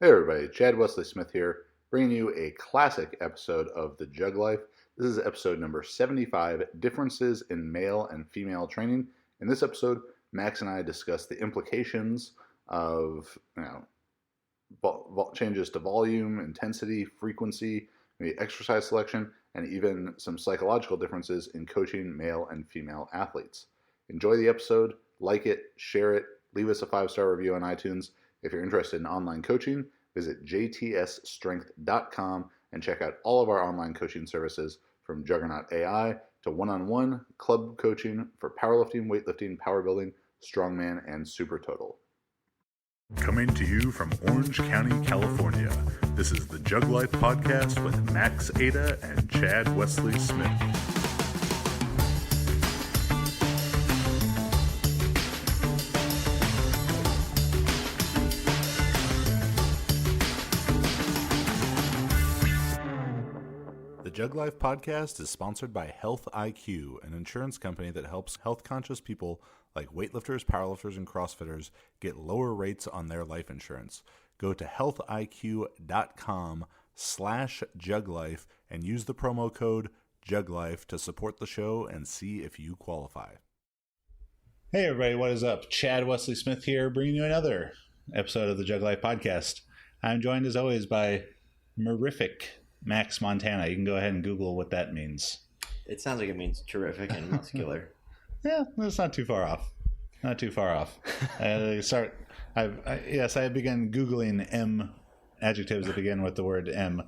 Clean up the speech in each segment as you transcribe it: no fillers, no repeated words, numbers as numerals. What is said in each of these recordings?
Hey everybody, Chad Wesley Smith here, bringing you a classic episode of the JuggLife. This is episode number 75, Differences in Male and Female Training. In this episode, Max and I discuss the implications of changes to volume, intensity, frequency, maybe exercise selection, and even some psychological differences in coaching male and female athletes. Enjoy the episode, like it, share it, leave us a 5-star review on iTunes. If you're interested in online coaching, visit jtsstrength.com and check out all of our online coaching services from Juggernaut AI to one-on-one club coaching for powerlifting, weightlifting, power building, strongman, and super total. Coming to you from Orange County, California, this is the JuggLife podcast with Max Ada and Chad Wesley Smith. The JuggLife podcast is sponsored by Health IQ, an insurance company that helps health-conscious people like weightlifters, powerlifters, and CrossFitters get lower rates on their life insurance. Go to healthiq.com/JuggLife and use the promo code JuggLife to support the show and see if you qualify. Hey everybody, what is up? Chad Wesley Smith here, bringing you another episode of the JuggLife podcast. I'm joined as always by Mirific Max Montana. You can go ahead and Google what that means. It sounds like it means terrific and muscular. Yeah, that's not too far off. Not too far off. I began Googling M adjectives that begin with the word M.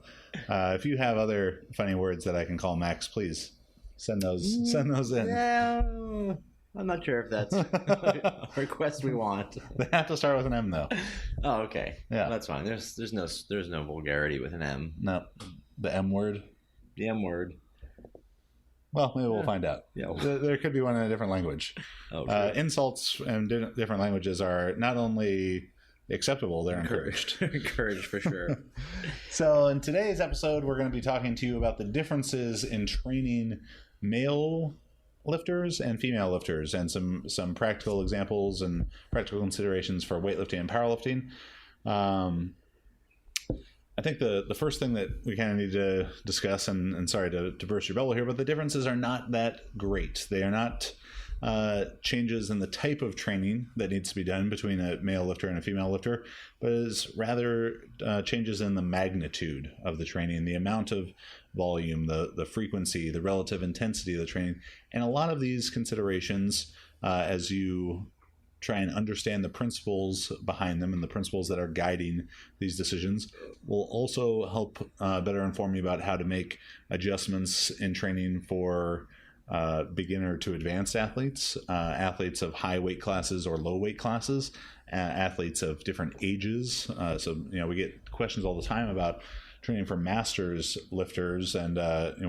If you have other funny words that I can call Max, please send those in. No, I'm not sure if that's a request we want. They have to start with an M though. Oh, okay. Yeah, that's fine. There's no vulgarity with an M. No, the M word. The M word. Well, maybe we'll find out. Yeah, there could be one in a different language. Oh, sure. Insults in different languages are not only acceptable, they're encouraged. Encouraged for sure. So in today's episode, we're going to be talking to you about the differences in training male lifters and female lifters, and some practical examples and practical considerations for weightlifting and powerlifting. I think the first thing that we kind of need to discuss, and sorry to burst your bubble here, but the differences are not that great. They are not changes in the type of training that needs to be done between a male lifter and a female lifter, but is rather changes in the magnitude of the training, the amount of volume, the frequency, the relative intensity of the training. And a lot of these considerations, as you try and understand the principles behind them and the principles that are guiding these decisions, will also help better inform you about how to make adjustments in training for beginner to advanced athletes, athletes of high weight classes or low weight classes, athletes of different ages. So we get questions all the time about training for masters lifters, and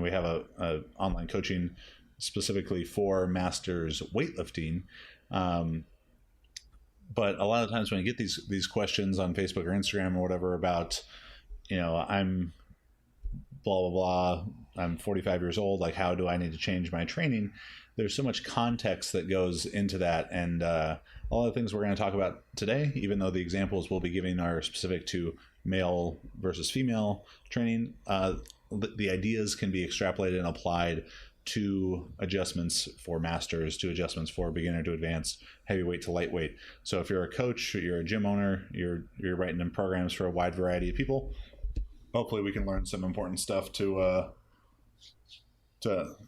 we have a online coaching specifically for masters weightlifting. But a lot of times when you get these questions on Facebook or Instagram or whatever about, I'm blah, blah, blah, I'm 45 years old, like how do I need to change my training? There's so much context that goes into that. And a lot of the things we're going to talk about today, even though the examples we'll be giving are specific to male versus female training, the ideas can be extrapolated and applied to adjustments for masters, to adjustments for beginner to advanced, heavyweight to lightweight. So if you're a coach, you're a gym owner, you're writing in programs for a wide variety of people, hopefully we can learn some important stuff to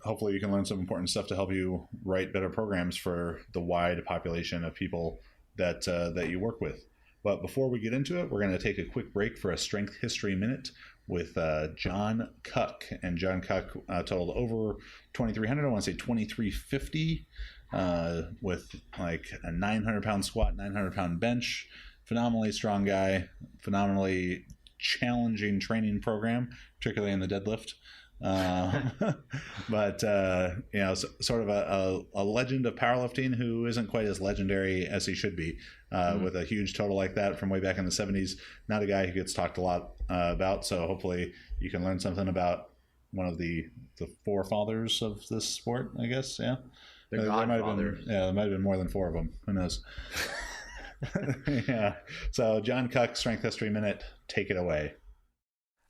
hopefully you can learn some important stuff to help you write better programs for the wide population of people that you work with. But before we get into it, we're going to take a quick break for a strength history minute with John Cuck. And John Cuck totaled over 2,300, I want to say 2,350, with like a 900-pound squat, 900-pound bench. Phenomenally strong guy, phenomenally challenging training program, particularly in the deadlift. But sort of a legend of powerlifting who isn't quite as legendary as he should be, with a huge total like that from way back in the 70s. Not a guy who gets talked a lot about, so hopefully you can learn something about one of the forefathers of this sport, I guess. Yeah, The Godfather. There might have been more than four of them. Who knows? Yeah. So John Cuck, Strength History Minute, take it away.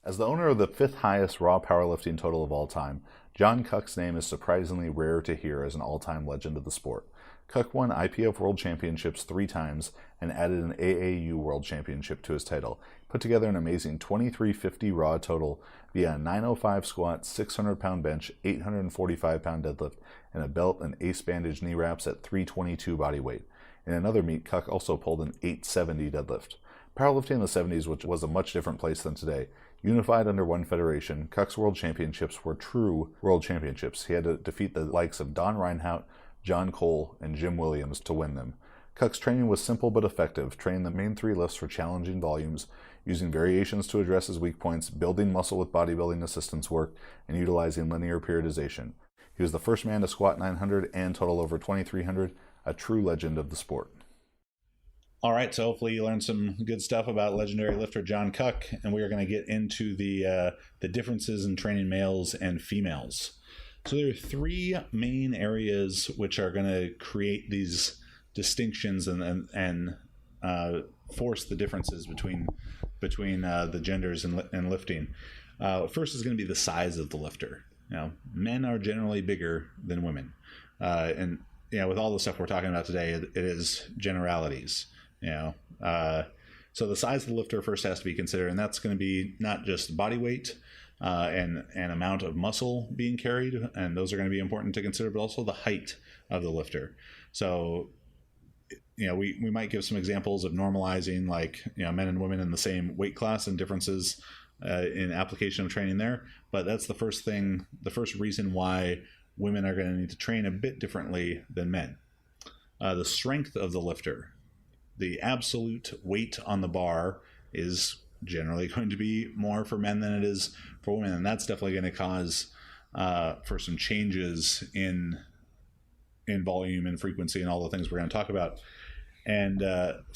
As the owner of the 5th highest raw powerlifting total of all time, John Cuck's name is surprisingly rare to hear as an all-time legend of the sport. Cuck won IPF World Championships 3 times and added an AAU World Championship to his title. Put together an amazing 2350 raw total via a 905 squat, 600-pound bench, 845-pound deadlift, and a belt and ace bandage knee wraps at 322 body weight. In another meet, Cuck also pulled an 870 deadlift. Powerlifting in the 70s, which was a much different place than today. Unified under one federation, Cuck's World Championships were true World Championships. He had to defeat the likes of Don Reinhardt, John Cole, and Jim Williams to win them. Cuck's training was simple but effective, training the main 3 lifts for challenging volumes, using variations to address his weak points, building muscle with bodybuilding assistance work, and utilizing linear periodization. He was the first man to squat 900 and total over 2,300, a true legend of the sport. All right, so hopefully you learned some good stuff about legendary lifter John Cuck, and we are going to get into the differences in training males and females. So there are 3 main areas which are going to create these distinctions and force the differences between the genders in lifting. First is going to be the size of the lifter. Men are generally bigger than women, and with all the stuff we're talking about today, it is generalities. So the size of the lifter first has to be considered, and that's going to be not just body weight and amount of muscle being carried, and those are going to be important to consider, but also the height of the lifter. So we might give some examples of normalizing, like men and women in the same weight class and differences in application of training there, but that's the first reason why women are going to need to train a bit differently than men. The strength of the lifter. The absolute weight on the bar is generally going to be more for men than it is for women, and that's definitely going to cause for some changes in volume and frequency and all the things we're going to talk about. And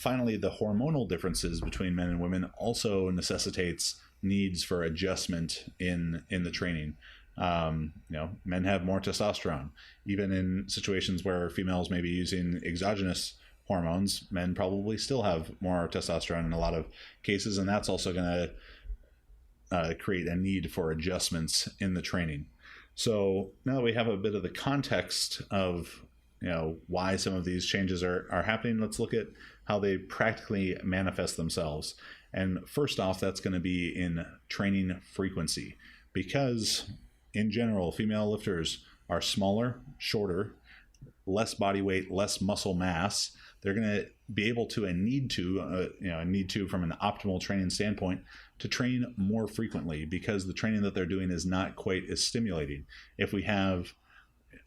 finally, the hormonal differences between men and women also necessitates needs for adjustment in the training. Men have more testosterone. Even in situations where females may be using exogenous hormones, men probably still have more testosterone in a lot of cases, and that's also going to create a need for adjustments in the training. So now that we have a bit of the context of why some of these changes are happening, let's look at how they practically manifest themselves. And first off, that's going to be in training frequency, because in general, female lifters are smaller, shorter, less body weight, less muscle mass. They're going to be able to and need to from an optimal training standpoint to train more frequently, because the training that they're doing is not quite as stimulating. If we have,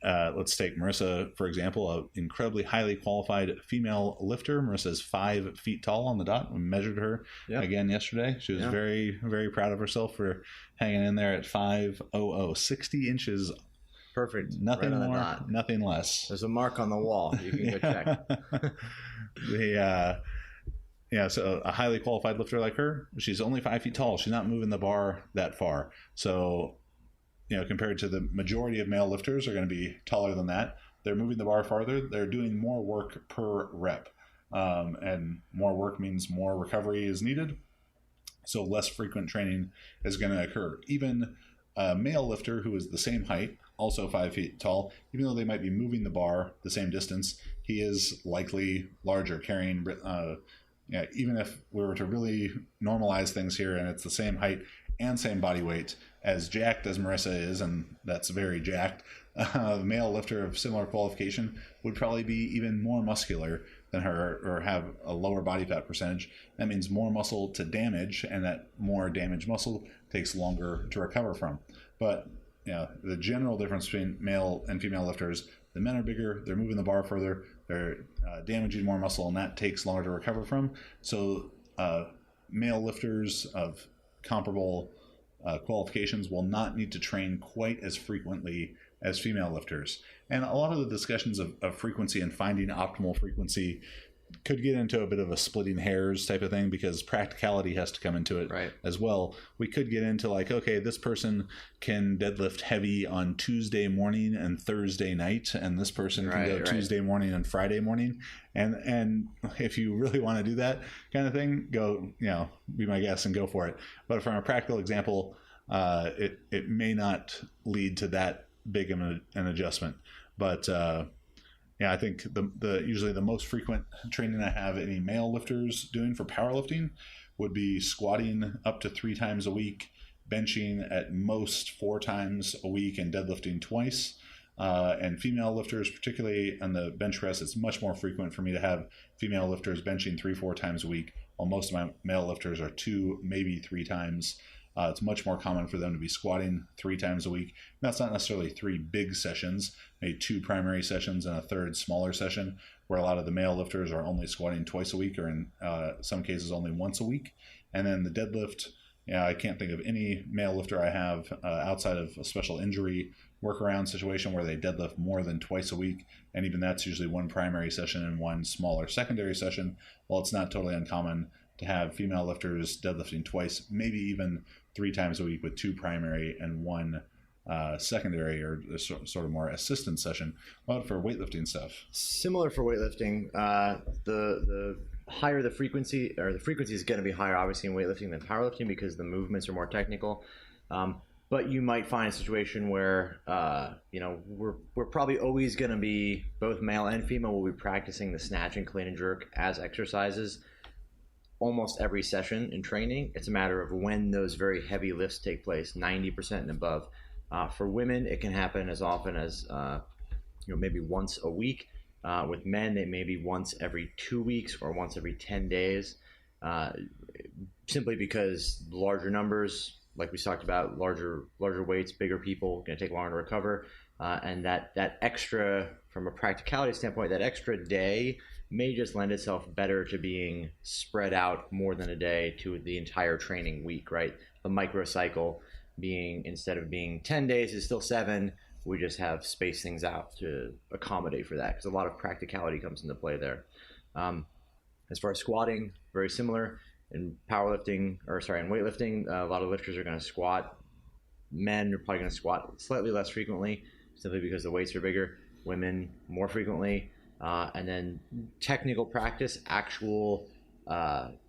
let's take Marissa, for example, an incredibly highly qualified female lifter. Marissa's 5 feet tall on the dot. We measured her again yesterday. She was very, very proud of herself for hanging in there at 5'00", 60 inches. Perfect. Nothing more, nothing less. There's a mark on the wall. You can go check. So a highly qualified lifter like her, she's only 5 feet tall. She's not moving the bar that far. So, compared to the majority of male lifters are going to be taller than that. They're moving the bar farther. They're doing more work per rep. And more work means more recovery is needed. So less frequent training is going to occur. Even a male lifter who is the same height, also 5 feet tall, even though they might be moving the bar the same distance, he is likely larger, carrying, even if we were to really normalize things here and it's the same height and same body weight, as jacked as Marissa is, and that's very jacked, the male lifter of similar qualification would probably be even more muscular than her, or have a lower body fat percentage. That means more muscle to damage, and that more damaged muscle takes longer to recover from. But the general difference between male and female lifters, the men are bigger, they're moving the bar further, they're damaging more muscle, and that takes longer to recover from. So male lifters of comparable qualifications will not need to train quite as frequently as female lifters. And a lot of the discussions of frequency and finding optimal frequency could get into a bit of a splitting hairs type of thing because practicality has to come into it as well. We could get into like, okay, this person can deadlift heavy on Tuesday morning and Thursday night, and this person can go Tuesday morning and Friday morning. And if you really want to do that kind of thing, go, be my guest and go for it. But from a practical example, it may not lead to that big of an adjustment. But I think usually the most frequent training I have any male lifters doing for powerlifting would be squatting up to 3 times a week, benching at most 4 times a week, and deadlifting twice. And female lifters, particularly on the bench press, it's much more frequent for me to have female lifters benching 3-4 times a week, while most of my male lifters are 2, maybe 3 times. It's much more common for them to be squatting 3 times a week. That's not necessarily 3 big sessions, maybe 2 primary sessions and a 3rd smaller session, where a lot of the male lifters are only squatting twice a week, or in some cases only once a week. And then the deadlift, I can't think of any male lifter I have outside of a special injury workaround situation where they deadlift more than twice a week. And even that's usually 1 primary session and 1 smaller secondary session. Well, it's not totally uncommon to have female lifters deadlifting twice, maybe even 3 times a week with 2 primary and 1 secondary, or sort of more assistant session. But for weightlifting stuff, similar for weightlifting, the higher the frequency, or the frequency is going to be higher obviously in weightlifting than powerlifting because the movements are more technical. But you might find a situation where we're probably always going to be, both male and female will be practicing the snatch and clean and jerk as exercises almost every session in training. It's a matter of when those very heavy lifts take place, 90% and above. For women, it can happen as often as maybe once a week. With men, it may be once every 2 weeks or once every 10 days, simply because larger numbers, like we talked about, larger weights, bigger people, going to take longer to recover. And that extra, from a practicality standpoint, that extra day may just lend itself better to being spread out more than a day to the entire training week, right? The microcycle being, instead of being 10 days, is still 7. We just have spaced things out to accommodate for that, because a lot of practicality comes into play there. As far as squatting, very similar. In weightlifting, a lot of lifters are going to squat. Men are probably going to squat slightly less frequently, simply because the weights are bigger. Women more frequently. And then technical practice, actual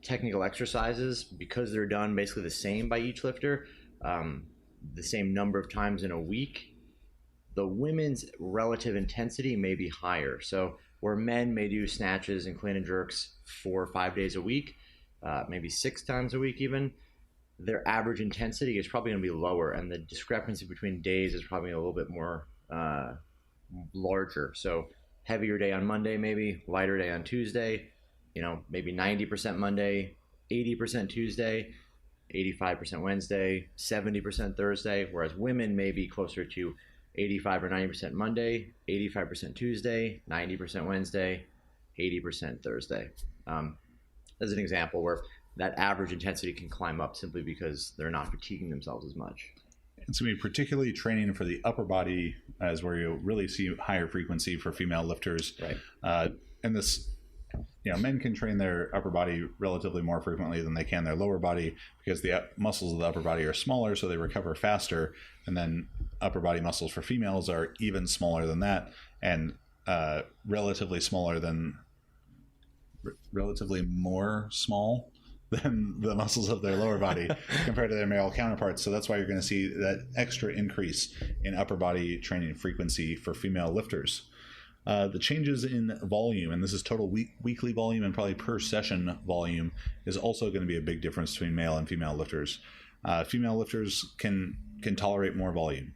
technical exercises, because they're done basically the same by each lifter, the same number of times in a week, the women's relative intensity may be higher. So where men may do snatches and clean and jerks 4 or 5 days a week, maybe 6 times a week even, their average intensity is probably going to be lower, and the discrepancy between days is probably a little bit more larger. So heavier day on Monday, maybe lighter day on Tuesday, maybe 90% Monday, 80% Tuesday, 85% Wednesday, 70% Thursday, whereas women may be closer to 85 or 90% Monday, 85% Tuesday, 90% Wednesday, 80% Thursday. As an example where that average intensity can climb up simply because they're not fatiguing themselves as much. It's going to be particularly training for the upper body, as where you'll really see higher frequency for female lifters. Right. And this, men can train their upper body relatively more frequently than they can their lower body, because the muscles of the upper body are smaller, so they recover faster. And then upper body muscles for females are even smaller than that, and relatively more small than the muscles of their lower body compared to their male counterparts. So that's why you're going to see that extra increase in upper body training frequency for female lifters. The changes in volume, and this is total weekly volume and probably per session volume, is also going to be a big difference between male and female lifters. Female lifters can tolerate more volume.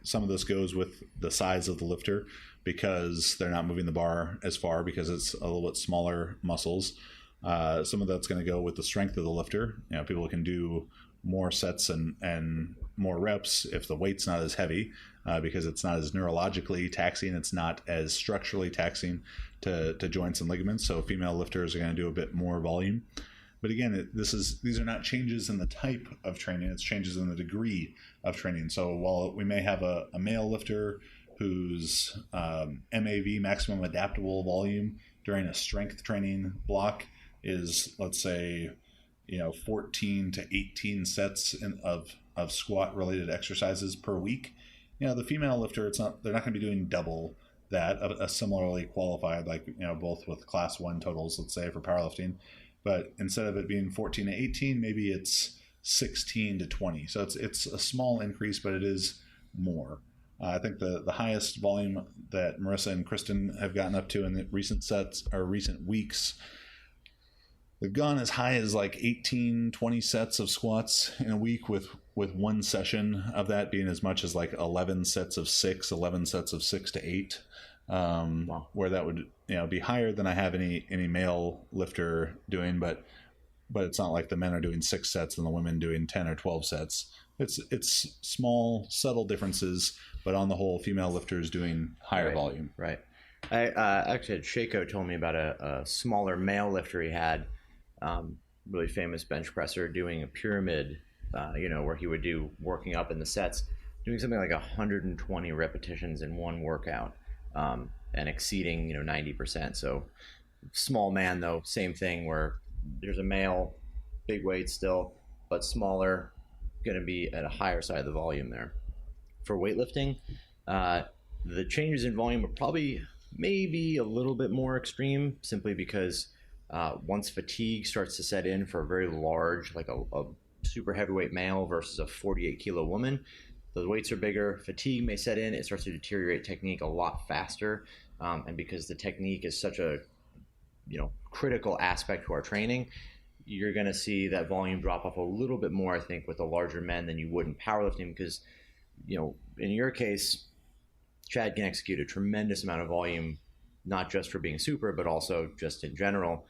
Some of this goes with the size of the lifter, because they're not moving the bar as far because it's a little bit smaller muscles. Some of that's going to go with the strength of the lifter. People can do more sets and more reps if the weight's not as heavy, because it's not as neurologically taxing. It's not as structurally taxing to joints and ligaments. So female lifters are going to do a bit more volume. But again, these are not changes in the type of training. It's changes in the degree of training. So while we may have a male lifter whose MAV, maximum adaptable volume, during a strength training block is, let's say, 14 to 18 sets of squat related exercises per week. The female lifter, they're not going to be doing double that, a similarly qualified, like, both with class 1 totals, let's say, for powerlifting. But instead of it being 14 to 18, maybe it's 16 to 20. So it's a small increase, but it is more. I think the highest volume that Marissa and Kristen have gotten up to in the recent sets or recent weeks, they've gone as high as like 18, 20 sets of squats in a week, with one session of that being as much as like 11 sets of 6 to 8. Wow. Where that would be higher than I have any male lifter doing, but it's not like the men are doing 6 sets and the women doing 10 or 12 sets. It's small, subtle differences, but on the whole, female lifters doing higher volume. Right. I actually had Shaco told me about a smaller male lifter he had, really famous bench presser, doing a pyramid, where he would do working up in the sets, doing something like 120 repetitions in one workout, and exceeding 90%. So small man though, same thing where there's a male, big weight still, but smaller, going to be at a higher side of the volume there. For weightlifting, the changes in volume are probably maybe a little bit more extreme, simply because once fatigue starts to set in for a very large, like a super heavyweight male versus a 48 kilo woman, those weights are bigger, fatigue may set in, it starts to deteriorate technique a lot faster. And because the technique is such a critical aspect to our training, you're going to see that volume drop off a little bit more, I think, with the larger men than you would in powerlifting, because in your case, Chad can execute a tremendous amount of volume, not just for being super, but also just in general,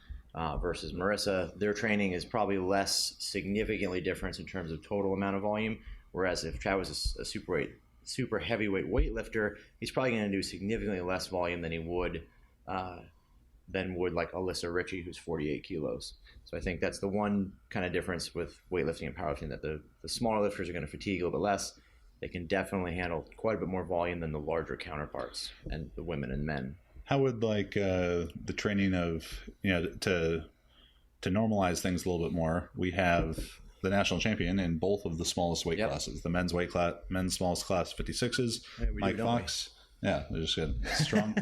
versus Marissa. Their training is probably less significantly different in terms of total amount of volume, whereas if Chad was a super heavyweight weightlifter, he's probably going to do significantly less volume than he would like Alyssa Ritchie, who's 48 kilos. So I think that's the one kind of difference with weightlifting and powerlifting, that the smaller lifters are going to fatigue a little bit less. They can definitely handle quite a bit more volume than the larger counterparts and the women and men. How would the training of, to normalize things a little bit more, we have the national champion in both of the smallest weight classes, the men's smallest class 56s, Mike Fox. Yeah, they're just good.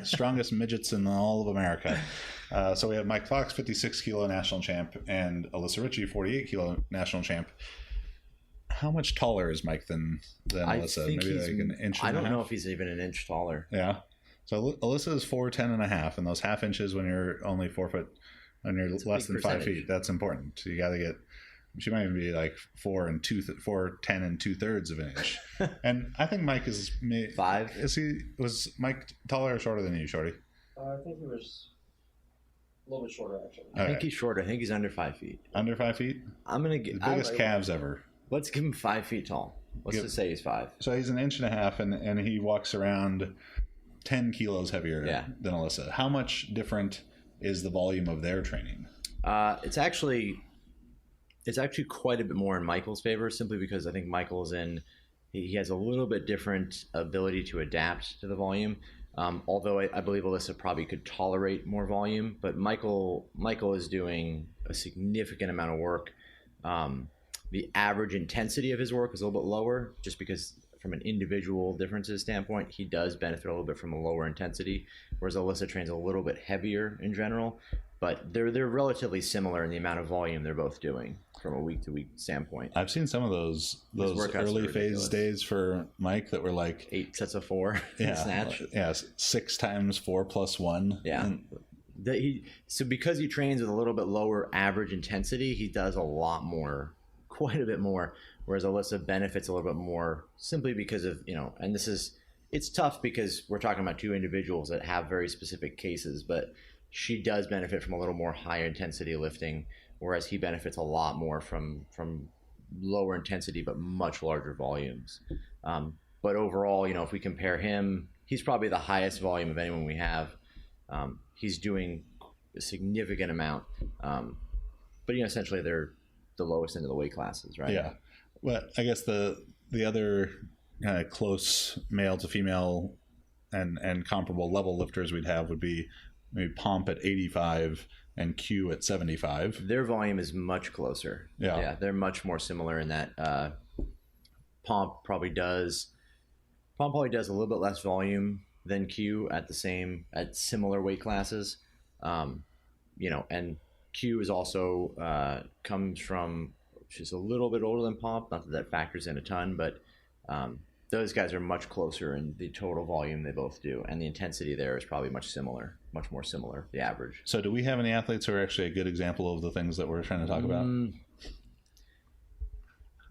Strongest midgets in all of America. So we have Mike Fox, 56 kilo national champ, and Alyssa Ritchie, 48 kilo national champ. How much taller is Mike than Alyssa? Maybe like an inch and a half? I don't know if he's even an inch taller. Yeah. So Alyssa is 4'10" and a half, and those half inches when you're only 4 foot and you're less than 5 feet, that's important. So you got to get. She might even be like 4'10" and 2/3 of an inch. And I think Mike is 5. Was Mike taller or shorter than you, Shorty? I think he was a little bit shorter, actually. I think he's shorter. I think he's under 5 feet. Under 5 feet? I'm gonna get the biggest calves ever. Let's give him 5 feet tall. Let's just say he's 5. So he's an inch and a half, and he walks around 10 kilos heavier than Alyssa. How much different is the volume of their training? It's actually quite a bit more in Michael's favor, simply because I think Michael's he has a little bit different ability to adapt to the volume. Although I believe Alyssa probably could tolerate more volume, but Michael is doing a significant amount of work. The average intensity of his work is a little bit lower, just because from an individual differences standpoint, he does benefit a little bit from a lower intensity, whereas Alyssa trains a little bit heavier in general. But they're relatively similar in the amount of volume they're both doing from a week-to-week standpoint. I've seen some of those early phase days for Mike that were like 8 sets of 4 snatch. Yeah, 6 times 4 plus 1. Yeah. So because he trains with a little bit lower average intensity, he does a lot more, quite a bit more, whereas Alyssa benefits a little bit more simply because of, and it's tough because we're talking about two individuals that have very specific cases, but she does benefit from a little more higher intensity lifting, whereas he benefits a lot more from lower intensity but much larger volumes. But overall, if we compare him, he's probably the highest volume of anyone we have. He's doing a significant amount, but essentially they're the lowest end of the weight classes, right? Yeah. Well, I guess the other kind of close male to female and comparable level lifters we'd have would be maybe Pomp at 85 and Q at 75. Their volume is much closer. Yeah. They're much more similar in that Pomp probably does a little bit less volume than Q at similar weight classes. And Q is also comes from, she's a little bit older than Pomp. Not that factors in a ton, but those guys are much closer in the total volume they both do, and the intensity there is probably much more similar, the average. So do we have any athletes who are actually a good example of the things that we're trying to talk about?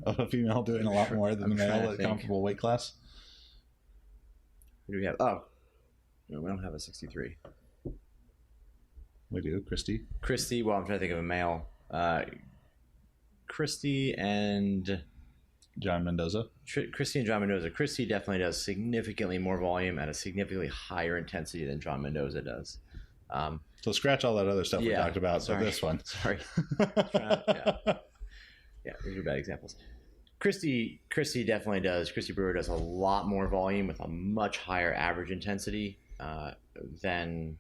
Of a female doing a lot more than the male at a comparable weight class? Who do we have? Oh, no, we don't have a 63. We do. Christy. Well, I'm trying to think of a male. Christy and John Mendoza. Christy definitely does significantly more volume at a significantly higher intensity than John Mendoza does. So scratch all that other stuff we talked about. Sorry. So this one. Sorry. Yeah, those are bad examples. Christy definitely does. Christy Brewer does a lot more volume with a much higher average intensity than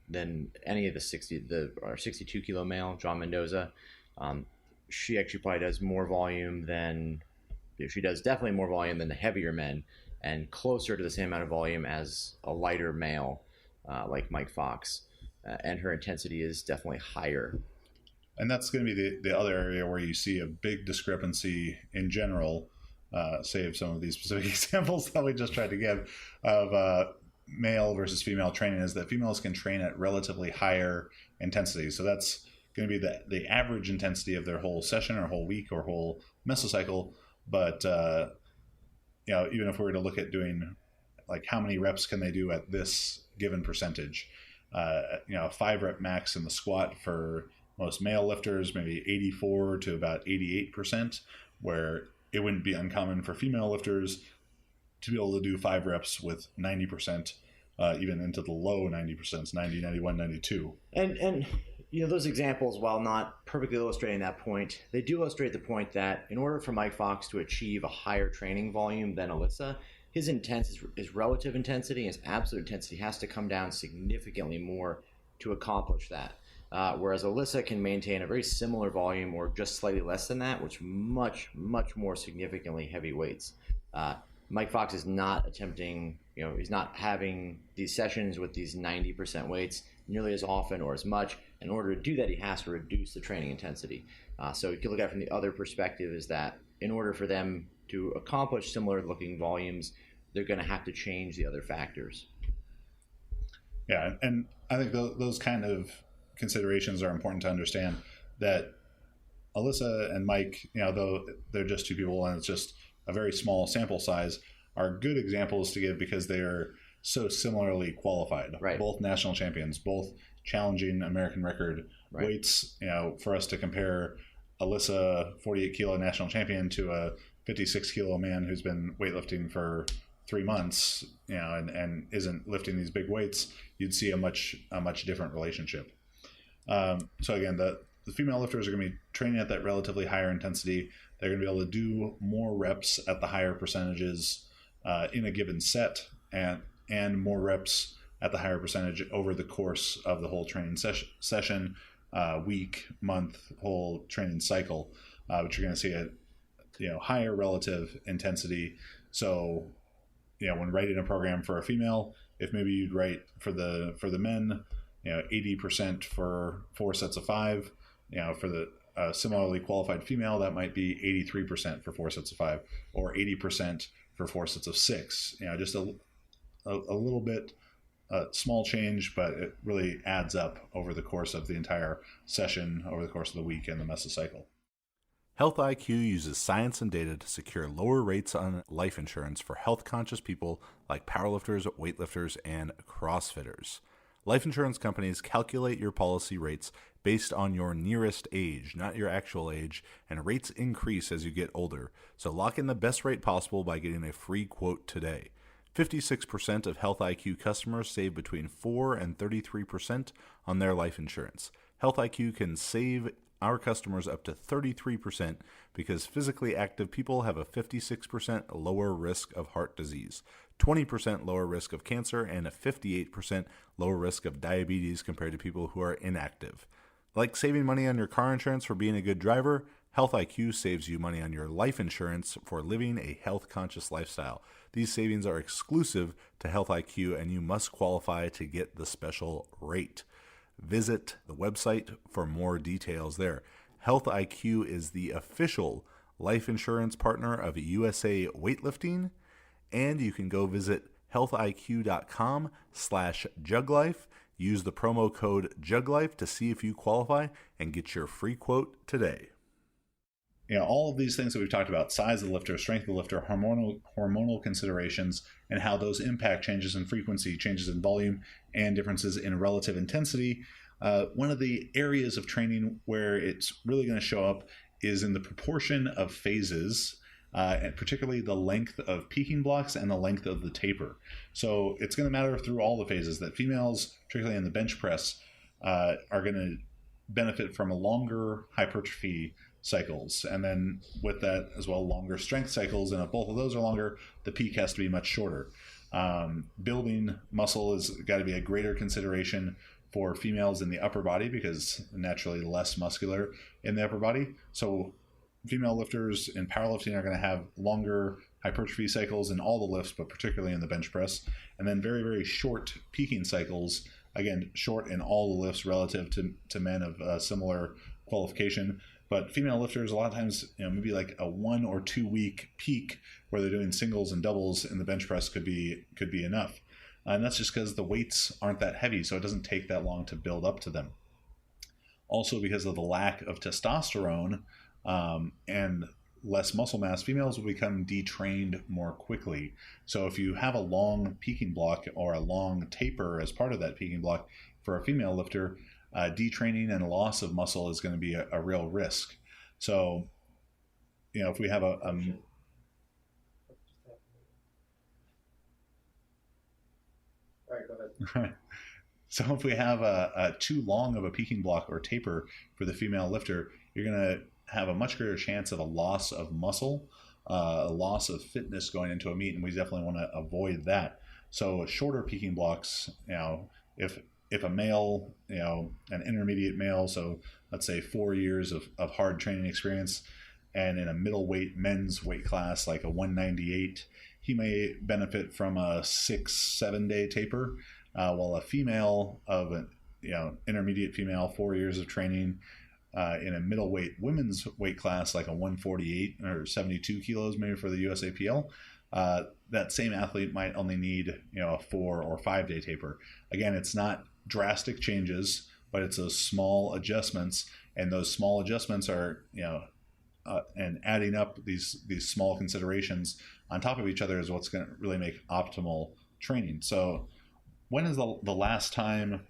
any of the 62 kilo male, John Mendoza. She actually probably does more volume than. She does definitely more volume than the heavier men, and closer to the same amount of volume as a lighter male like Mike Fox. And her intensity is definitely higher. And that's going to be the other area where you see a big discrepancy in general, save some of these specific examples that we just tried to give, of male versus female training, is that females can train at relatively higher intensity. So that's going to be the average intensity of their whole session or whole week or whole mesocycle. But even if we were to look at doing like how many reps can they do at this given percentage, a 5-rep max in the squat for most male lifters, maybe 84 to about 88%, where it wouldn't be uncommon for female lifters to be able to do 5 reps with 90%, even into the low 90%, 90, 91, 92. And those examples, while not perfectly illustrating that point, they do illustrate the point that in order for Mike Fox to achieve a higher training volume than Alyssa, his relative intensity, his absolute intensity has to come down significantly more to accomplish that. Whereas Alyssa can maintain a very similar volume or just slightly less than that, which much, much more significantly heavy weights. Mike Fox is not attempting, he's not having these sessions with these 90% weights nearly as often or as much. In order to do that, he has to reduce the training intensity. So you can look at it from the other perspective, is that in order for them to accomplish similar looking volumes, they're going to have to change the other factors. Yeah, and I think those kind of considerations are important to understand, that Alyssa and Mike, though they're just two people and it's just a very small sample size, are good examples to give because they are so similarly qualified. Right. Both national champions, both challenging American record weights. For us to compare Alyssa, 48 kilo national champion, to a 56 kilo man who's been weightlifting for 3 months, and isn't lifting these big weights, you'd see a much different relationship. So again, the female lifters are going to be training at that relatively higher intensity. They're going to be able to do more reps at the higher percentages in a given set, and more reps at the higher percentage over the course of the whole training session, week, month, whole training cycle, which you're going to see a higher relative intensity. So when writing a program for a female, if maybe you'd write for the men, 80% for 4 sets of 5, for the similarly qualified female, that might be 83% for 4 sets of 5, or 80% for 4 sets of 6. Just a little bit small change, but it really adds up over the course of the entire session, over the course of the week and the mesocycle. Health IQ uses science and data to secure lower rates on life insurance for health-conscious people like powerlifters, weightlifters, and CrossFitters. Life insurance companies calculate your policy rates based on your nearest age, not your actual age, and rates increase as you get older. So lock in the best rate possible by getting a free quote today. 56% of Health IQ customers save between 4 and 33% on their life insurance. Health IQ can save our customers up to 33% because physically active people have a 56% lower risk of heart disease, 20% lower risk of cancer, and a 58% lower risk of diabetes compared to people who are inactive. Like saving money on your car insurance for being a good driver, Health IQ saves you money on your life insurance for living a health-conscious lifestyle. These savings are exclusive to Health IQ, and you must qualify to get the special rate. Visit the website for more details there. Health IQ is the official life insurance partner of USA Weightlifting, and you can go visit healthiq.com/JuggLife. Use the promo code JuggLife to see if you qualify and get your free quote today. All of these things that we've talked about, size of the lifter, strength of the lifter, hormonal considerations, and how those impact changes in frequency, changes in volume, and differences in relative intensity. One of the areas of training where it's really going to show up is in the proportion of phases, and particularly the length of peaking blocks and the length of the taper. So it's going to matter through all the phases that females, particularly in the bench press, are going to benefit from a longer hypertrophy cycles, and then with that as well longer strength cycles, and if both of those are longer, the peak has to be much shorter. Building muscle has got to be a greater consideration for females in the upper body because naturally less muscular in the upper body. So female lifters in powerlifting are going to have longer hypertrophy cycles in all the lifts, but particularly in the bench press, and then very, very short peaking cycles, again short in all the lifts relative to men of similar qualification. But female lifters, a lot of times, maybe like a 1 or 2 week peak where they're doing singles and doubles in the bench press could be enough. And that's just because the weights aren't that heavy, so it doesn't take that long to build up to them. Also, because of the lack of testosterone and less muscle mass, females will become detrained more quickly. So if you have a long peaking block or a long taper as part of that peaking block for a female lifter, detraining and loss of muscle is going to be a real risk. So, if we have So if we have a too long of a peaking block or taper for the female lifter, you're going to have a much greater chance of a loss of muscle, a loss of fitness going into a meet, and we definitely want to avoid that. So shorter peaking blocks, if a male, an intermediate male, so let's say 4 years of hard training experience, and in a middleweight men's weight class like a 198, he may benefit from a 6-7 day taper, while a female of an intermediate female, 4 years of training in a middleweight women's weight class like a 148 or 72 kilos maybe for the USAPL, that same athlete might only need a 4 or 5 day taper. Again, it's not drastic changes, but it's those small adjustments, and those small adjustments are and adding up these small considerations on top of each other is what's going to really make optimal training. So when is the last time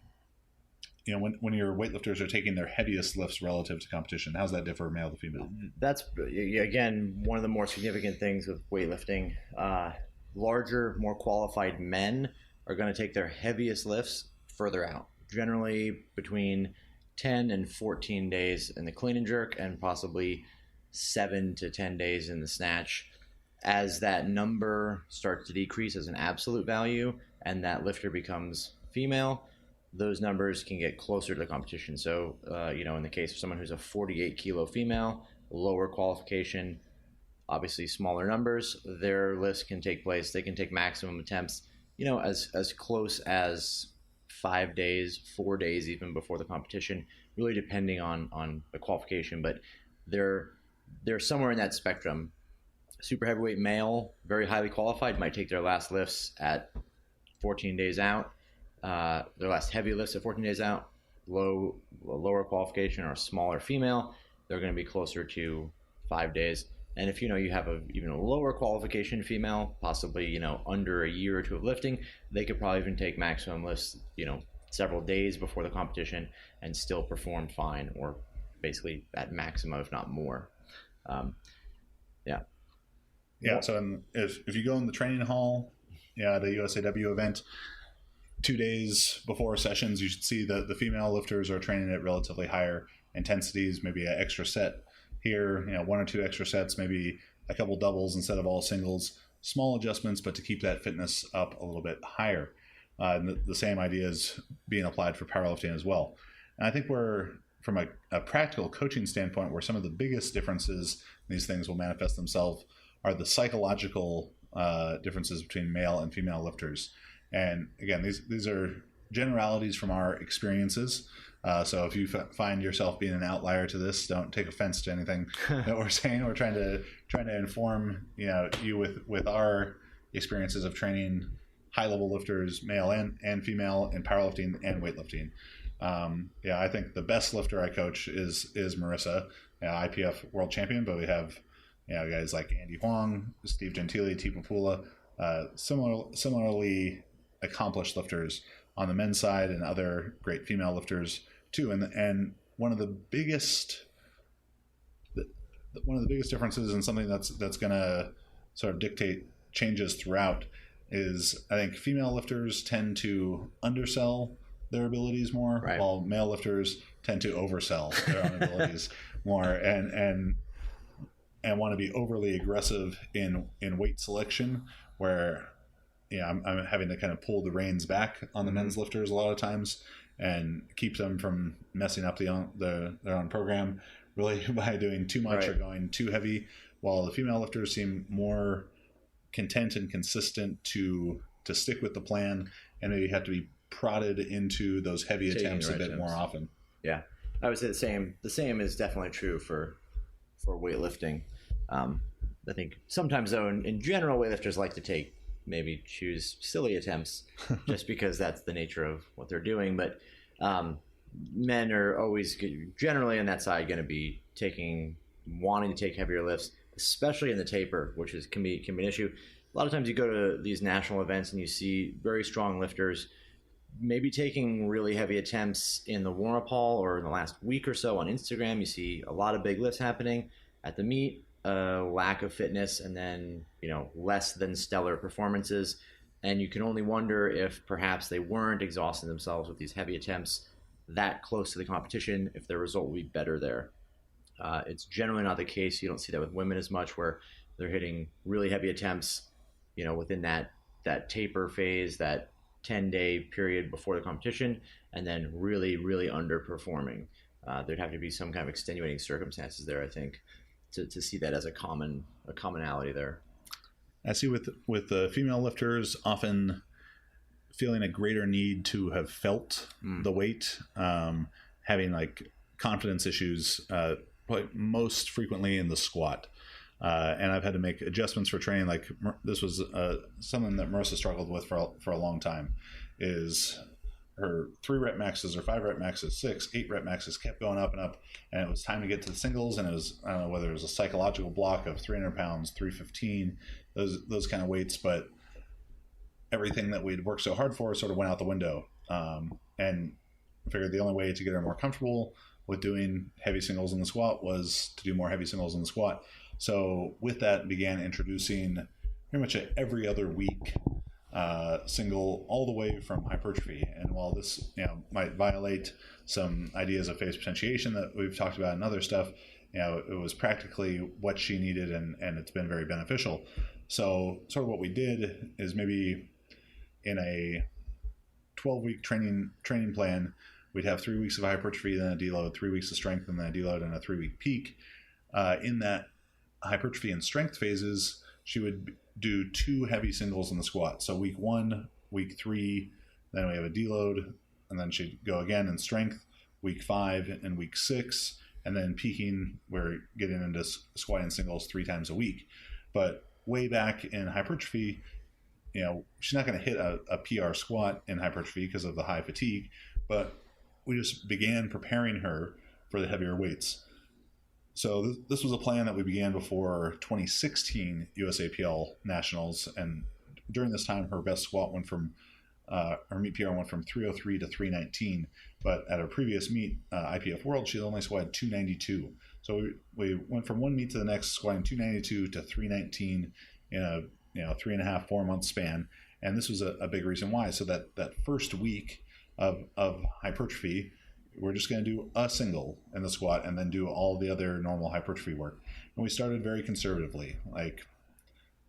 when your weightlifters are taking their heaviest lifts relative to competition? How's that differ male to female? That's again one of the more significant things with weightlifting. Larger, more qualified men are going to take their heaviest lifts further out, generally between 10 and 14 days in the clean and jerk, and possibly 7 to 10 days in the snatch. As that number starts to decrease as an absolute value and that lifter becomes female, those numbers can get closer to the competition. So, in the case of someone who's a 48 kilo female, lower qualification, obviously smaller numbers, their lifts can take place. They can take maximum attempts, as close as 5 days, 4 days even before the competition, really depending on the qualification. But they're somewhere in that spectrum. Super heavyweight male, very highly qualified, might take their last lifts at 14 days out. Their last heavy lifts at 14 days out. Lower qualification or a smaller female, they're going to be closer to 5 days. And if you have even a lower qualification female, possibly under a year or two of lifting, they could probably even take maximum lifts several days before the competition and still perform fine, or basically at maximum if not more. So if you go in the training hall, at a USAW event, 2 days before sessions, you should see that the female lifters are training at relatively higher intensities, maybe an extra set here, 1 or 2 extra sets, maybe a couple doubles instead of all singles. Small adjustments, but to keep that fitness up a little bit higher. And the same idea is being applied for powerlifting as well. And I think from a practical coaching standpoint, where some of the biggest differences in these things will manifest themselves are the psychological differences between male and female lifters. And again, these are generalities from our experiences. So if you find yourself being an outlier to this, don't take offense to anything that we're saying. We're trying to inform you with our experiences of training high-level lifters, male and female, in powerlifting and weightlifting. I think the best lifter I coach is Marissa, IPF world champion, but we have guys like Andy Huang, Steve Gentili, Tipu Pula, similarly accomplished lifters on the men's side, and other great female lifters too. And one of the biggest differences, and something that's going to sort of dictate changes throughout, is I think female lifters tend to undersell their abilities more, right, while male lifters tend to oversell their own abilities more, and want to be overly aggressive in weight selection, where I'm having to kind of pull the reins back on the men's lifters a lot of times and keep them from messing up their own program really by doing too much, right, or going too heavy, while the female lifters seem more content and consistent to stick with the plan, and maybe have to be prodded into those heavy attempts a bit more often. Yeah, I would say the same is definitely true for weightlifting. I think sometimes, though, in general, weightlifters like to maybe choose silly attempts just because that's the nature of what they're doing. But men are always generally on that side going to be wanting to take heavier lifts, especially in the taper, which can be an issue. A lot of times you go to these national events and you see very strong lifters maybe taking really heavy attempts in the warm-up hall or in the last week or so on Instagram. You see a lot of big lifts happening at the meet, lack of fitness, and then less than stellar performances. And you can only wonder if perhaps they weren't exhausting themselves with these heavy attempts that close to the competition, if their result will be better there. It's generally not the case. You don't see that with women as much, where they're hitting really heavy attempts, within that taper phase, that 10-day period before the competition, and then really, really underperforming. There'd have to be some kind of extenuating circumstances there, I think, to see that as a commonality there. I see with the female lifters often feeling a greater need to have felt the weight, having like confidence issues, probably most frequently in the squat. And I've had to make adjustments for training. Like this was something that Marissa struggled with for a long time, is her 3 rep maxes or 5 rep maxes, 6, 8 rep maxes kept going up and up. And it was time to get to the singles. And it was, I don't know whether it was a psychological block of 300 pounds, 315, those kind of weights. But everything that we'd worked so hard for sort of went out the window. And I figured the only way to get her more comfortable with doing heavy singles in the squat was to do more heavy singles in the squat. So with that, began introducing pretty much every other week single, all the way from hypertrophy. And while this might violate some ideas of phase potentiation that we've talked about and other stuff, it was practically what she needed, and it's been very beneficial. So sort of what we did is, maybe in a 12-week training plan, we'd have 3 weeks of hypertrophy, then a deload, 3 weeks of strength, and then a deload, and a 3-week peak. In that hypertrophy and strength phases, she would do 2 heavy singles in the squat. So week 1, week 3, then we have a deload, and then she'd go again in strength, week 5 and week 6, and then peaking, we're getting into squatting singles 3 times a week. But way back in hypertrophy, she's not going to hit a PR squat in hypertrophy because of the high fatigue, but we just began preparing her for the heavier weights. So this was a plan that we began before 2016 USAPL Nationals, and during this time, her best squat went from her meet PR went from 303 to 319. But at her previous meet, IPF World, she only squatted 292. So we went from one meet to the next, squatting 292 to 319 in a 3.5-4 month span. And this was a big reason why. So that first week of hypertrophy, we're just going to do a single in the squat and then do all the other normal hypertrophy work. And we started very conservatively, like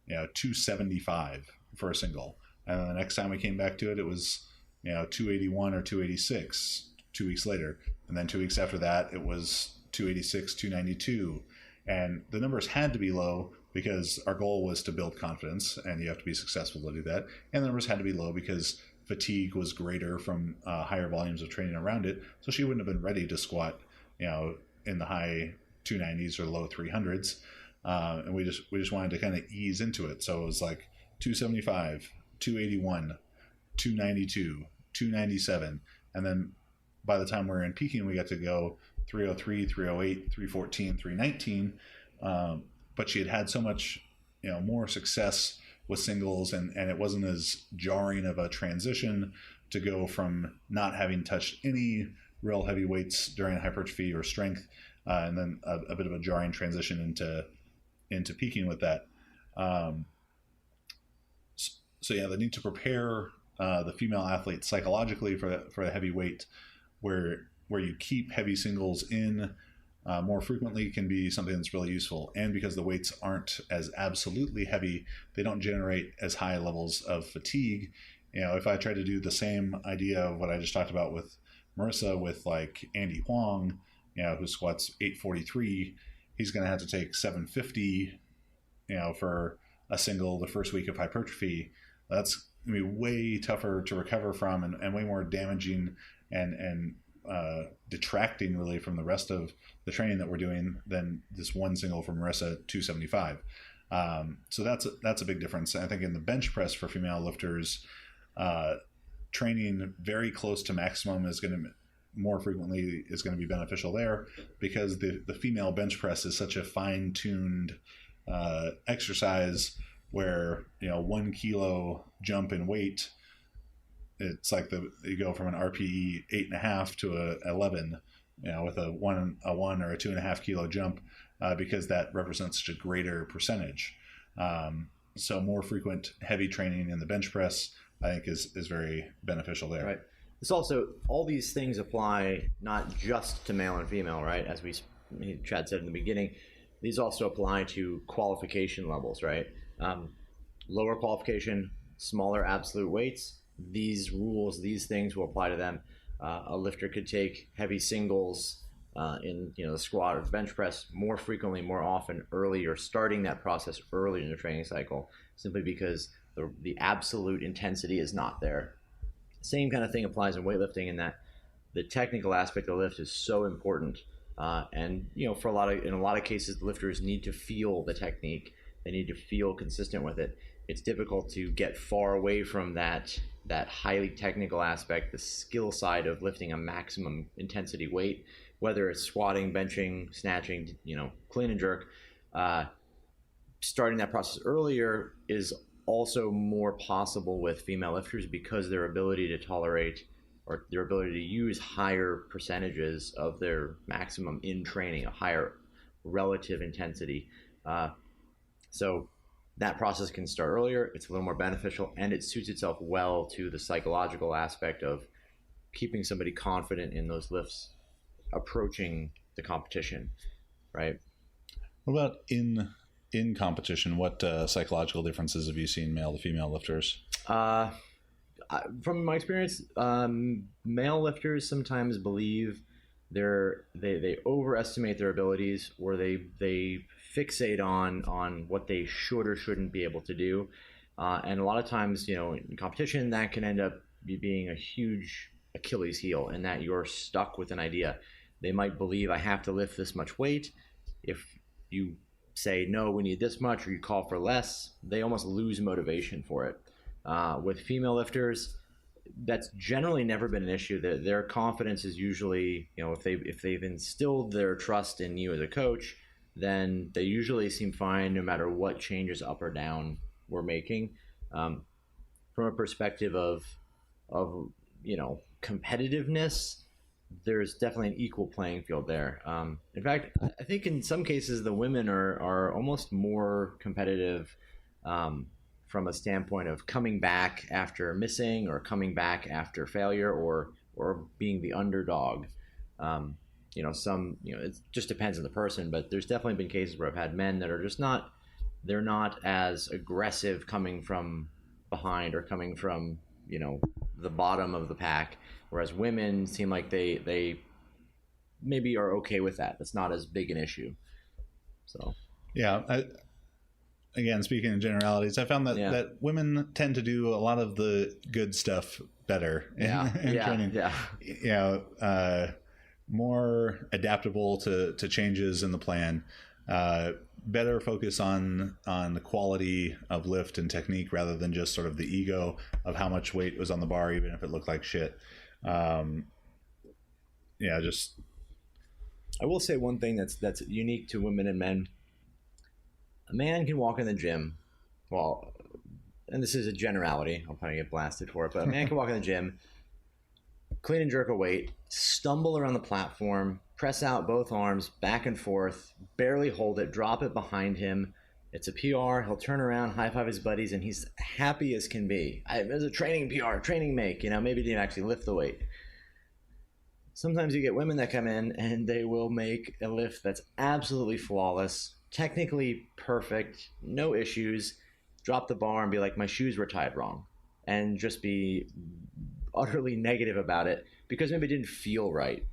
275 for a single. And then the next time we came back to it, it was 281 or 286 2 weeks later. And then 2 weeks after that, it was 286, 292. And the numbers had to be low because our goal was to build confidence, and you have to be successful to do that. And the numbers had to be low because fatigue was greater from higher volumes of training around it. So she wouldn't have been ready to squat, in the high 290s or low 300s. And we just wanted to kind of ease into it. So it was like 275, 281, 292, 297. And then by the time we were in peaking, we got to go 303, 308, 314, 319. But she had so much, more success with singles, and it wasn't as jarring of a transition to go from not having touched any real heavy weights during hypertrophy or strength, and then a bit of a jarring transition into peaking with that. So yeah, the need to prepare the female athlete psychologically for the heavy weight, where you keep heavy singles in more frequently, can be something that's really useful. And because the weights aren't as absolutely heavy, they don't generate as high levels of fatigue. If I try to do the same idea of what I just talked about with Marissa, with like Andy Huang, who squats 843, he's going to have to take 750, for a single the first week of hypertrophy. That's going to be way tougher to recover from, and way more damaging and detracting really from the rest of the training that we're doing than this one single from Marissa 275. So that's a big difference. I think in the bench press for female lifters, training very close to maximum is going to more frequently is going to be beneficial there, because the female bench press is such a fine-tuned exercise where 1 kilo jump in weight, it's like you go from an RPE 8.5 to a 11, with a one or a 2.5 kilo jump, because that represents such a greater percentage. So more frequent heavy training in the bench press, I think, is very beneficial there. Right. It's also, all these things apply not just to male and female, right? As Chad said in the beginning, these also apply to qualification levels, right? Lower qualification, smaller absolute weights, these rules, these things will apply to them. A lifter could take heavy singles in the squat or the bench press more frequently, more often, early, or starting that process early in the training cycle, simply because the absolute intensity is not there. Same kind of thing applies in weightlifting, in that the technical aspect of the lift is so important. And in a lot of cases, the lifters need to feel the technique. They need to feel consistent with it. It's difficult to get far away from that highly technical aspect, the skill side of lifting a maximum intensity weight, whether it's squatting, benching, snatching, clean and jerk. Starting that process earlier is also more possible with female lifters, because their ability to tolerate, or their ability to use higher percentages of their maximum in training, a higher relative intensity. So that process can start earlier. It's a little more beneficial, and it suits itself well to the psychological aspect of keeping somebody confident in those lifts approaching the competition, right? What about in competition? What psychological differences have you seen male to female lifters? From my experience, male lifters sometimes believe they overestimate their abilities, or they fixate on what they should or shouldn't be able to do, and a lot of times, in competition, that can end up being a huge Achilles heel, in that you're stuck with an idea. They might believe, I have to lift this much weight. If you say, no, we need this much, or you call for less, they almost lose motivation for it. With female lifters, that's generally never been an issue. Their confidence is usually, if they've instilled their trust in you as a coach, then they usually seem fine no matter what changes up or down we're making. From a perspective of competitiveness, there's definitely an equal playing field there. In fact, I think in some cases the women are almost more competitive from a standpoint of coming back after missing, or coming back after failure, or being the underdog. Some, it just depends on the person, but there's definitely been cases where I've had men that are just not, they're not as aggressive coming from behind or coming from, the bottom of the pack, whereas women seem like they maybe are okay with that. That's not as big an issue. So yeah, again, speaking in generalities, I found that women tend to do a lot of the good stuff better in training. More adaptable to changes in the plan, better focus on the quality of lift and technique rather than just sort of the ego of how much weight was on the bar, even if it looked like shit. Just. I will say one thing that's unique to women and men. A man can walk in the gym, and this is a generality, I'll probably get blasted for it, but a man can walk in the gym, clean and jerk a weight, stumble around the platform, press out both arms back and forth, barely hold it, drop it behind him. It's a PR. He'll turn around, high five his buddies, and he's happy as can be. There's a training PR, training make, maybe didn't actually lift the weight. Sometimes you get women that come in and they will make a lift that's absolutely flawless, technically perfect, no issues, drop the bar and be like, my shoes were tied wrong, and just be utterly negative about it because maybe it didn't feel right.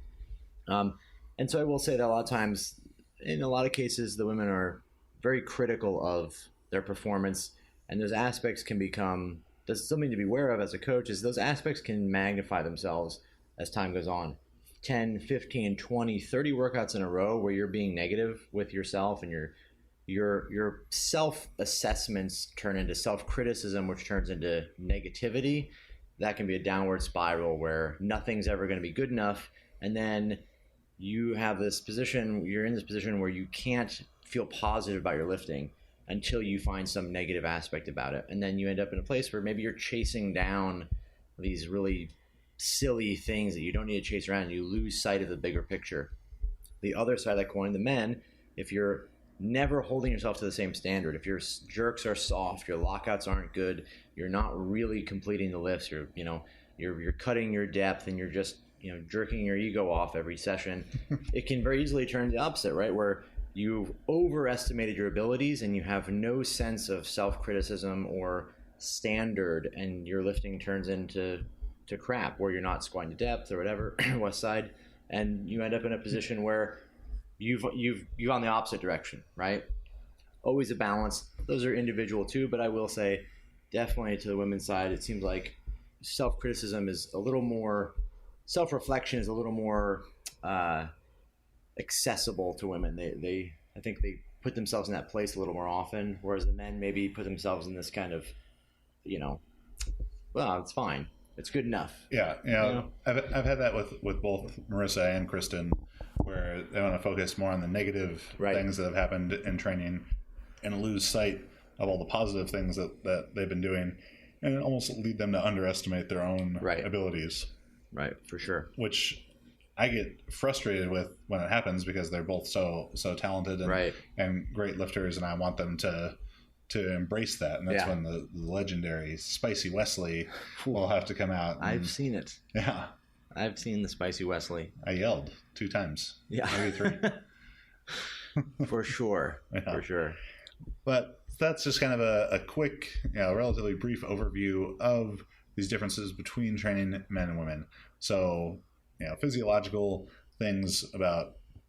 And so I will say that a lot of times, in a lot of cases, the women are very critical of their performance, and those aspects can become, there's something to be aware of as a coach, is those aspects can magnify themselves as time goes on. 10, 15, 20, 30 workouts in a row where you're being negative with yourself, and your self-assessments turn into self-criticism, which turns into negativity. That can be a downward spiral where nothing's ever going to be good enough. And then you're in this position where you can't feel positive about your lifting until you find some negative aspect about it. And then you end up in a place where maybe you're chasing down these really silly things that you don't need to chase around, and you lose sight of the bigger picture. The other side of that coin, the men, if you're never holding yourself to the same standard, if your jerks are soft, your lockouts aren't good, you're not really completing the lifts, you're cutting your depth, and you're just jerking your ego off every session, it can very easily turn the opposite, right? Where you've overestimated your abilities and you have no sense of self-criticism or standard, and your lifting turns into crap, where you're not squatting to depth or whatever, west side, and you end up in a position where you've gone the opposite direction, right? Always a balance. Those are individual too, but I will say definitely to the women's side, it seems like self-criticism is a little more, self-reflection is a little more accessible to women. I think they put themselves in that place a little more often, whereas the men maybe put themselves in this kind of, well, it's fine, it's good enough. I've had that with both Marissa and Kristen, where they want to focus more on the negative things that have happened in training and lose sight of all the positive things that they've been doing, and almost lead them to underestimate their own abilities. Right, for sure. Which I get frustrated with when it happens, because they're both so talented and great lifters, and I want them to embrace that. And that's when the legendary Spicy Wesley will have to come out. I've seen it. Yeah. I've seen the Spicy Wesley. I yelled 2 times. Yeah. Maybe 3. For sure. Yeah. For sure. But that's just kind of a quick, relatively brief overview of these differences between training men and women. So, physiological things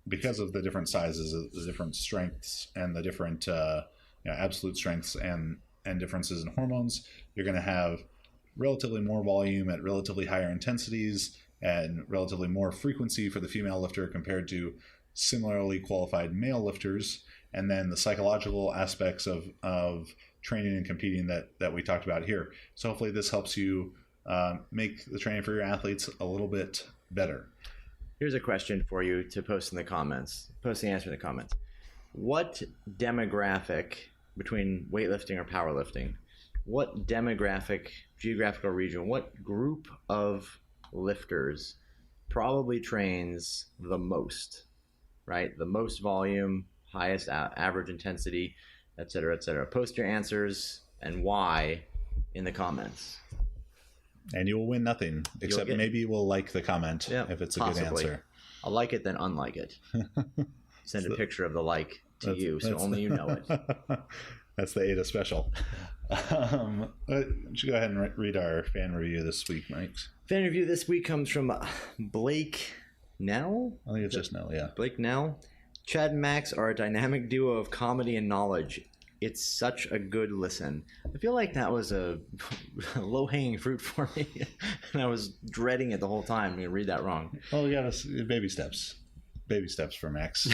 because of the different sizes, the different strengths, and the different absolute strengths and differences in hormones, you're going to have relatively more volume at relatively higher intensities and relatively more frequency for the female lifter compared to similarly qualified male lifters. And then the psychological aspects of training and competing that we talked about here. So hopefully this helps you make the training for your athletes a little bit better. Here's a question for you to post in the comments. Post the answer in the comments. What demographic, between weightlifting or powerlifting, what demographic, geographical region, what group of lifters probably trains the most, right? The most volume, highest average intensity, et cetera, et cetera. Post your answers and why in the comments. And you will win nothing, except maybe you will like the comment if it's a good answer. I'll like it, then unlike it. Send a picture of the like to you, so only you know it. That's the Ada special. Should go ahead and read our fan review this week, Mike. Fan review this week comes from Blake Nell. I think it's just Nell, yeah. Blake Nell. Chad and Max are a dynamic duo of comedy and knowledge. It's such a good listen. I feel like that was a low-hanging fruit for me, and I was dreading it the whole time. I'm going to read that wrong. Well, we got baby steps. Baby steps for Max.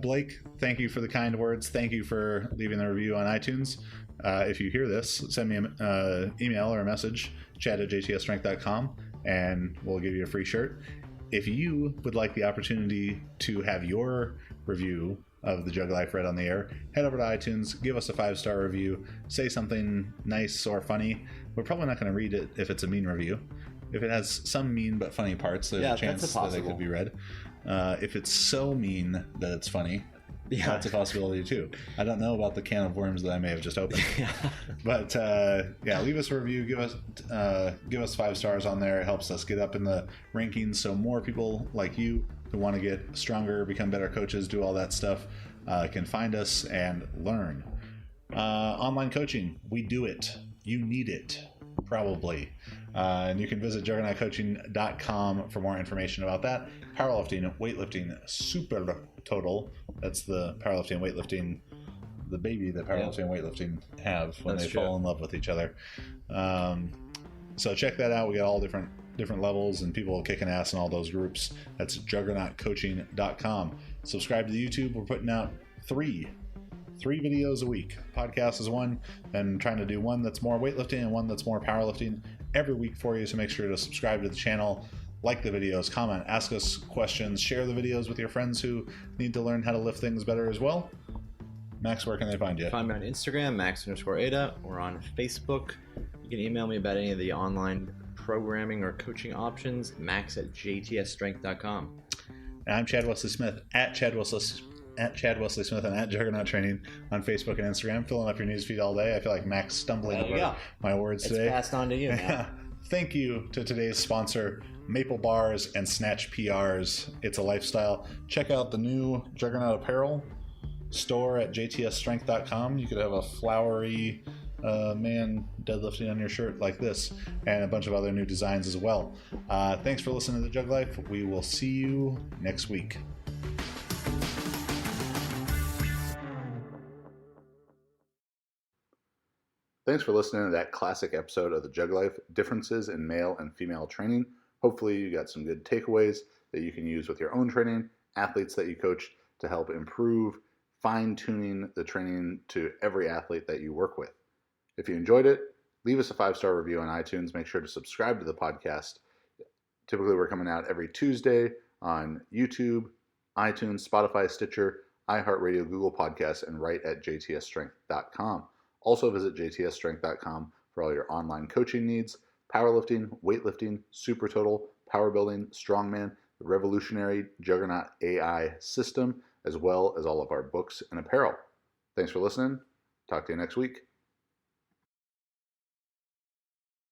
Blake, thank you for the kind words. Thank you for leaving the review on iTunes. If you hear this, send me an email or a message, chat@jtsstrength.com, and we'll give you a free shirt. If you would like the opportunity to have your review of the JuggLife read on the air, head over to iTunes, give us a 5-star review, say something nice or funny. We're probably not going to read it if it's a mean review. If it has some mean but funny parts, there's a chance that it could be read. If it's so mean that it's funny, that's a possibility too. I don't know about the can of worms that I may have just opened. But leave us a review. Give us 5 stars on there. It helps us get up in the rankings, so more people like you who want to get stronger, become better coaches, do all that stuff, can find us and learn. Online coaching, we do it. You need it, probably. And you can visit juggernautcoaching.com for more information about that. Powerlifting, weightlifting, super total. That's the powerlifting, weightlifting, the baby that powerlifting and weightlifting have when they fall in love with each other. So check that out. We got all different levels and people kicking ass in all those groups. That's juggernautcoaching.com. Subscribe to the YouTube. We're putting out three videos a week. Podcast is one, and trying to do one that's more weightlifting and one that's more powerlifting every week for you. So make sure to subscribe to the channel, like the videos, comment, ask us questions, share the videos with your friends who need to learn how to lift things better as well. Max, where can they find you? Find me on Instagram, Max_Ada, or on Facebook. You can email me about any of the online programming or coaching options, max@jtsstrength.com. And I'm Chad Wesley Smith, at Chad Wesley Smith and at Juggernaut Training on Facebook and Instagram. Filling up your newsfeed all day. I feel like Max stumbling over my words today. It's passed on to you now. Thank you to today's sponsor, Maple Bars and Snatch PRs. It's a lifestyle. Check out the new Juggernaut apparel store at jtsstrength.com. You could have a flowery man deadlifting on your shirt like this, and a bunch of other new designs as well. Thanks for listening to the JuggLife. We will see you next week. Thanks for listening to that classic episode of the JuggLife, Differences in Male and Female Training. Hopefully you got some good takeaways that you can use with your own training, athletes that you coach, to help improve, fine-tuning the training to every athlete that you work with. If you enjoyed it, leave us a 5-star review on iTunes. Make sure to subscribe to the podcast. Typically we're coming out every Tuesday on YouTube, iTunes, Spotify, Stitcher, iHeartRadio, Google Podcasts, and right at jtsstrength.com. Also visit jtsstrength.com for all your online coaching needs, powerlifting, weightlifting, super total, power building, strongman, the revolutionary Juggernaut AI system, as well as all of our books and apparel. Thanks for listening. Talk to you next week.